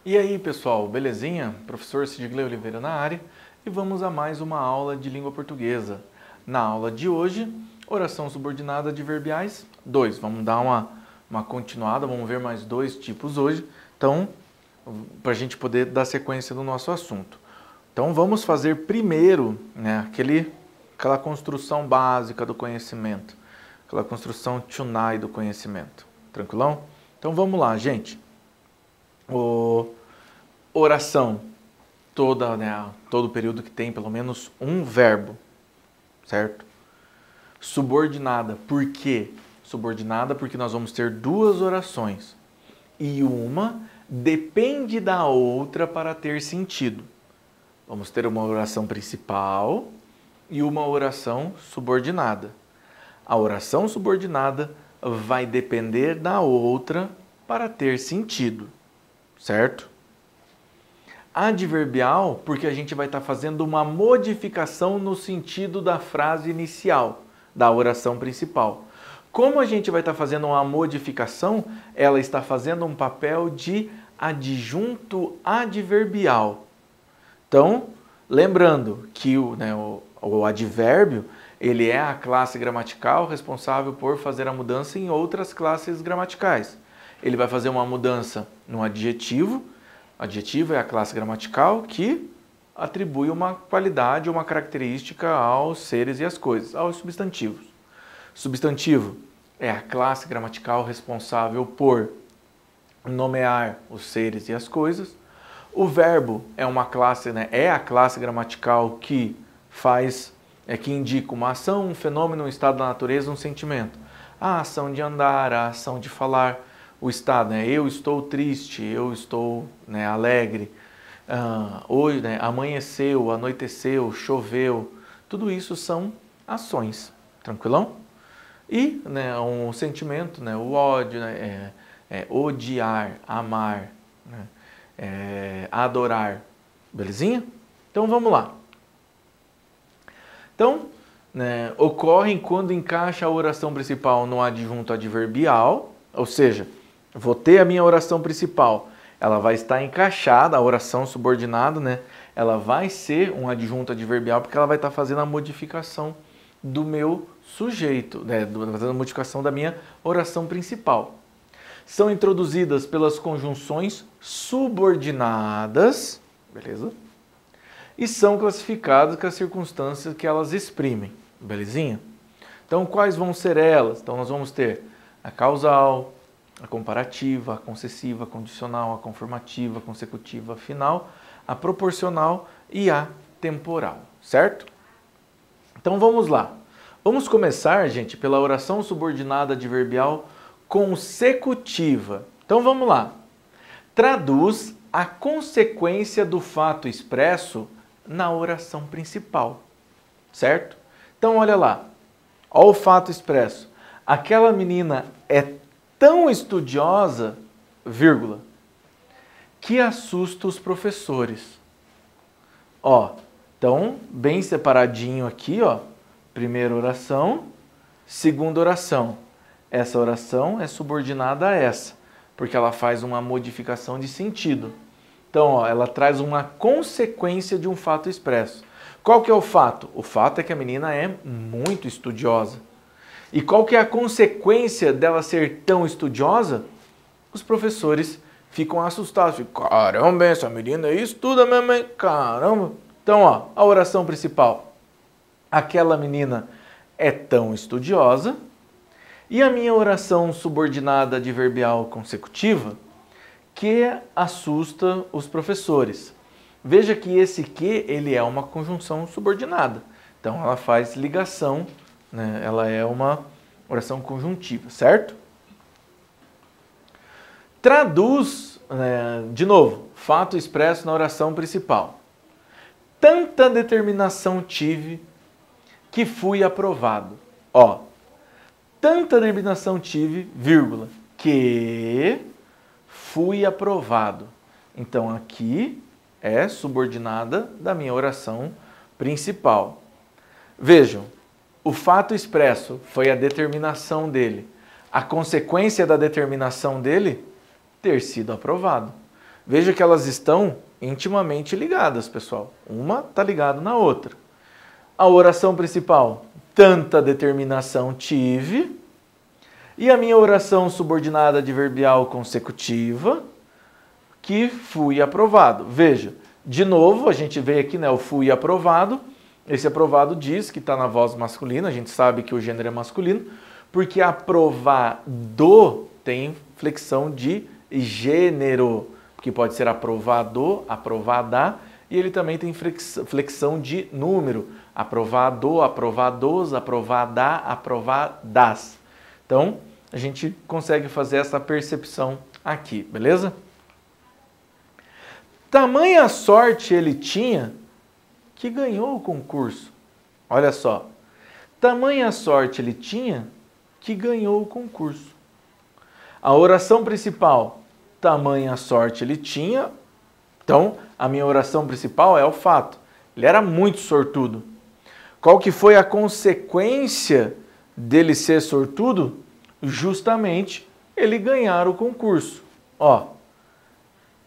E aí, pessoal, belezinha? Professor Sidgley Oliveira na área e vamos a mais uma aula de língua portuguesa. Na aula de hoje, oração subordinada adverbiais 2. Vamos dar uma continuada, vamos ver mais dois tipos hoje, então, para a gente poder dar sequência no nosso assunto. Então, vamos fazer primeiro aquela construção básica do conhecimento, aquela construção Tchunai do conhecimento. Tranquilão? Então, vamos lá, gente. Oração, todo período que tem pelo menos um verbo, certo? Subordinada, por quê? Subordinada porque nós vamos ter duas orações e uma depende da outra para ter sentido. Vamos ter uma oração principal e uma oração subordinada. A oração subordinada vai depender da outra para ter sentido, certo? Adverbial, porque a gente vai estar fazendo uma modificação no sentido da frase inicial, da oração principal. Como a gente vai estar fazendo uma modificação, ela está fazendo um papel de adjunto adverbial. Então, lembrando que o advérbio, ele é a classe gramatical responsável por fazer a mudança em outras classes gramaticais. Ele vai fazer uma mudança no adjetivo. Adjetivo é a classe gramatical que atribui uma qualidade, uma característica aos seres e às coisas, aos substantivos. Substantivo é a classe gramatical responsável por nomear os seres e as coisas. O verbo é uma classe, é a classe gramatical que que indica uma ação, um fenômeno, um estado da natureza, um sentimento. A ação de andar, a ação de falar. O estado, eu estou triste, eu estou alegre, hoje amanheceu, anoiteceu, choveu, tudo isso são ações, tranquilão? E um sentimento, o ódio, odiar, amar, adorar, belezinha? Então vamos lá. Então, ocorrem quando encaixa a oração principal no adjunto adverbial, ou seja, vou ter a minha oração principal, ela vai estar encaixada, a oração subordinada, ela vai ser um adjunto adverbial porque ela vai estar fazendo a modificação do meu sujeito, fazendo a modificação da minha oração principal. São introduzidas pelas conjunções subordinadas, beleza? E são classificadas com as circunstâncias que elas exprimem, belezinha? Então, quais vão ser elas? Então, nós vamos ter a causal, a comparativa, a concessiva, a condicional, a conformativa, a consecutiva, a final, a proporcional e a temporal, certo? Então vamos lá. Vamos começar, gente, pela oração subordinada adverbial consecutiva. Então vamos lá. Traduz a consequência do fato expresso na oração principal, certo? Então olha lá. Olha o fato expresso. Aquela menina é tão estudiosa, vírgula, que assusta os professores. Então, bem separadinho aqui, primeira oração, segunda oração. Essa oração é subordinada a essa, porque ela faz uma modificação de sentido. Então, ela traz uma consequência de um fato expresso. Qual que é o fato? O fato é que a menina é muito estudiosa. E qual que é a consequência dela ser tão estudiosa? Os professores ficam assustados. Ficam, caramba, essa menina estuda mesmo, hein? Caramba. Então, a oração principal. Aquela menina é tão estudiosa. E a minha oração subordinada adverbial consecutiva, que assusta os professores. Veja que esse que, ele é uma conjunção subordinada. Então, ela faz ligação, ela é uma oração conjuntiva, certo? Traduz, de novo, fato expresso na oração principal. Tanta determinação tive que fui aprovado. Tanta determinação tive, vírgula, que fui aprovado. Então, aqui é subordinada da minha oração principal. Vejam, o fato expresso foi a determinação dele. A consequência da determinação dele, ter sido aprovado. Veja que elas estão intimamente ligadas, pessoal. Uma está ligada na outra. A oração principal, tanta determinação tive. E a minha oração subordinada adverbial consecutiva, que fui aprovado. Veja, de novo, a gente vê aqui, né, o fui aprovado. Esse aprovado diz que está na voz masculina, a gente sabe que o gênero é masculino, porque aprovado tem flexão de gênero, que pode ser aprovado, aprovada, e ele também tem flexão de número, aprovado, aprovados, aprovada, aprovadas. Então, a gente consegue fazer essa percepção aqui, beleza? Tamanha sorte ele tinha que ganhou o concurso. Olha só. Tamanha sorte ele tinha que ganhou o concurso. A oração principal, tamanha sorte ele tinha. Então, a minha oração principal é o fato. Ele era muito sortudo. Qual que foi a consequência dele ser sortudo? Justamente ele ganhar o concurso. Ó,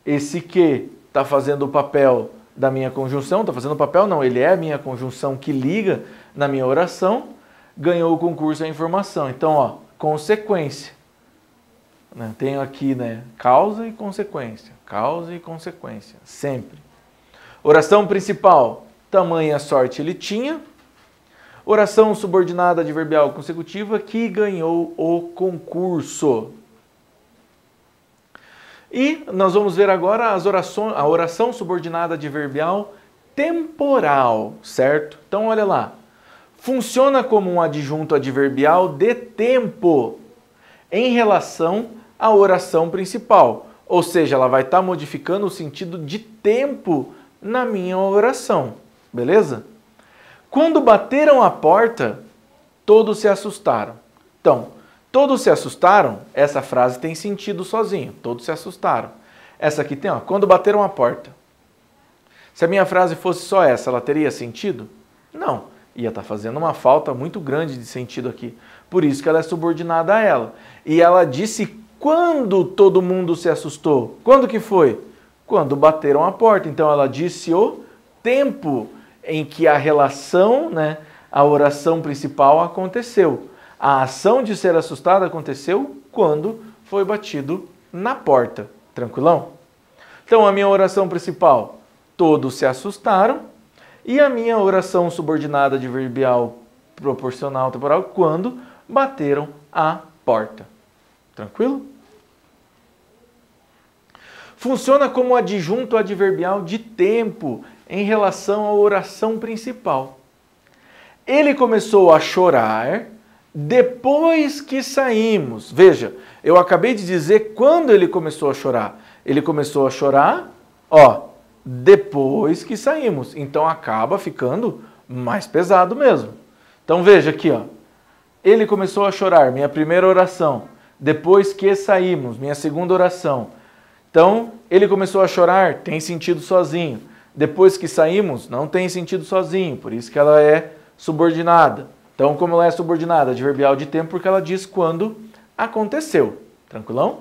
esse que está fazendo o papel da minha conjunção, está fazendo o papel não, ele é a minha conjunção que liga na minha oração, ganhou o concurso, a informação. Então, ó, consequência. Tenho aqui, né, causa e consequência, sempre. Oração principal, tamanha sorte ele tinha. Oração subordinada adverbial consecutiva, que ganhou o concurso. E nós vamos ver agora a oração subordinada adverbial temporal, certo? Então, olha lá. Funciona como um adjunto adverbial de tempo em relação à oração principal. Ou seja, ela vai estar modificando o sentido de tempo na minha oração. Beleza? Quando bateram a porta, todos se assustaram. Então, todos se assustaram, essa frase tem sentido sozinho. Todos se assustaram. Essa aqui tem, ó, quando bateram a porta. Se a minha frase fosse só essa, ela teria sentido? Não. Ia estar fazendo uma falta muito grande de sentido aqui. Por isso que ela é subordinada a ela. E ela disse quando todo mundo se assustou. Quando que foi? Quando bateram a porta. Então ela disse o tempo em que a relação, né, a oração principal aconteceu. A ação de ser assustado aconteceu quando foi batido na porta. Tranquilão? Então, a minha oração principal, todos se assustaram. E a minha oração subordinada adverbial proporcional temporal, quando bateram a porta. Tranquilo? Funciona como adjunto adverbial de tempo em relação à oração principal. Ele começou a chorar depois que saímos. Veja, eu acabei de dizer quando ele começou a chorar. Ele começou a chorar, ó, depois que saímos. Então acaba ficando mais pesado mesmo. Então veja aqui, ó. Ele começou a chorar, minha primeira oração. Depois que saímos, minha segunda oração. Então, ele começou a chorar, tem sentido sozinho. Depois que saímos, não tem sentido sozinho, por isso que ela é subordinada. Então, como ela é subordinada, adverbial de tempo, porque ela diz quando aconteceu. Tranquilão?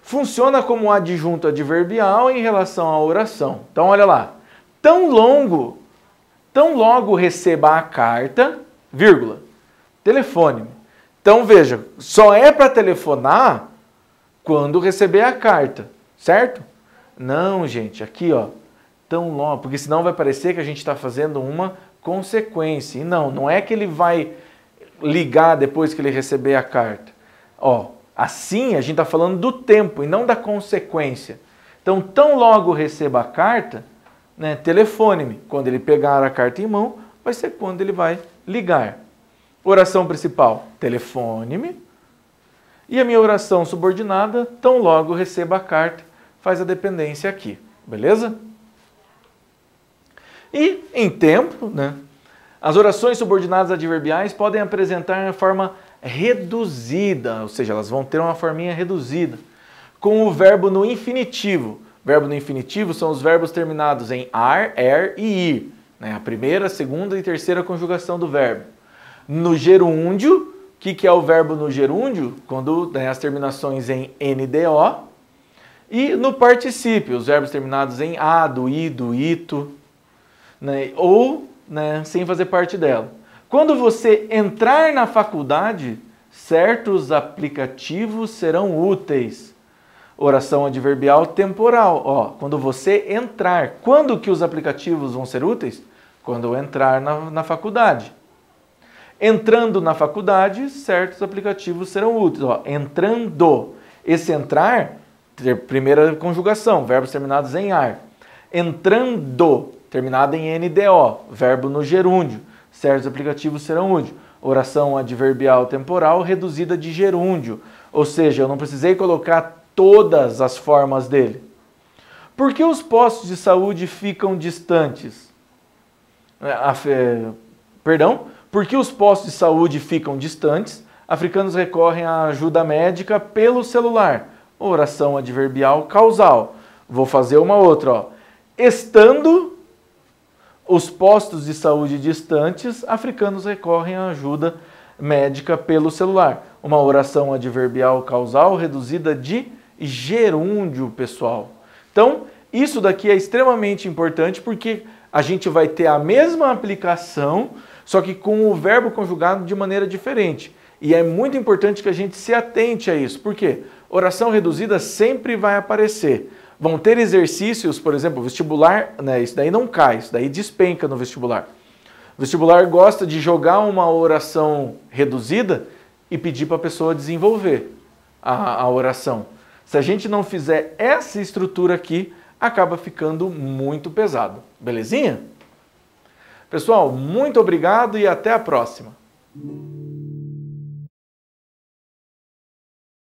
Funciona como um adjunto adverbial em relação à oração. Então, olha lá. Tão logo receba a carta, vírgula, telefone-me. Então, veja, só é para telefonar quando receber a carta, certo? Não, gente, aqui, ó, tão logo, porque senão vai parecer que a gente está fazendo uma consequência. E não é que ele vai ligar depois que ele receber a carta. Ó, assim a gente está falando do tempo e não da consequência. Então, tão logo receba a carta, né, telefone-me. Quando ele pegar a carta em mão, vai ser quando ele vai ligar. Oração principal, telefone-me. E a minha oração subordinada, tão logo receba a carta, faz a dependência aqui. Beleza? E em tempo, né, as orações subordinadas adverbiais podem apresentar uma forma reduzida, ou seja, elas vão ter uma forminha reduzida, com o verbo no infinitivo. Verbo no infinitivo são os verbos terminados em ar, er e ir, né, a primeira, segunda e terceira conjugação do verbo. No gerúndio, o que é o verbo no gerúndio? Quando tem as terminações em NDO. E no particípio, os verbos terminados em ado, ido, ito, né, ou né, sem fazer parte dela. Quando você entrar na faculdade, certos aplicativos serão úteis. Oração adverbial temporal. Ó, quando você entrar. Quando que os aplicativos vão ser úteis? Quando eu entrar na faculdade. Entrando na faculdade, certos aplicativos serão úteis. Ó, entrando. Esse entrar, primeira conjugação, verbos terminados em ar. Entrando, terminado em NDO, verbo no gerúndio. Certos aplicativos serão úteis. Oração adverbial temporal reduzida de gerúndio. Ou seja, eu não precisei colocar todas as formas dele. Por que os postos de saúde ficam distantes? Por que os postos de saúde ficam distantes? Africanos recorrem à ajuda médica pelo celular. Oração adverbial causal. Vou fazer uma outra. Ó. Estando os postos de saúde distantes, africanos recorrem à ajuda médica pelo celular. Uma oração adverbial causal reduzida de gerúndio, pessoal. Então, isso daqui é extremamente importante porque a gente vai ter a mesma aplicação, só que com o verbo conjugado de maneira diferente. E é muito importante que a gente se atente a isso. Por quê? Oração reduzida sempre vai aparecer. Vão ter exercícios, por exemplo, vestibular, né, isso daí não cai, isso daí despenca no vestibular. O vestibular gosta de jogar uma oração reduzida e pedir para a pessoa desenvolver a oração. Se a gente não fizer essa estrutura aqui, acaba ficando muito pesado. Belezinha? Pessoal, muito obrigado e até a próxima.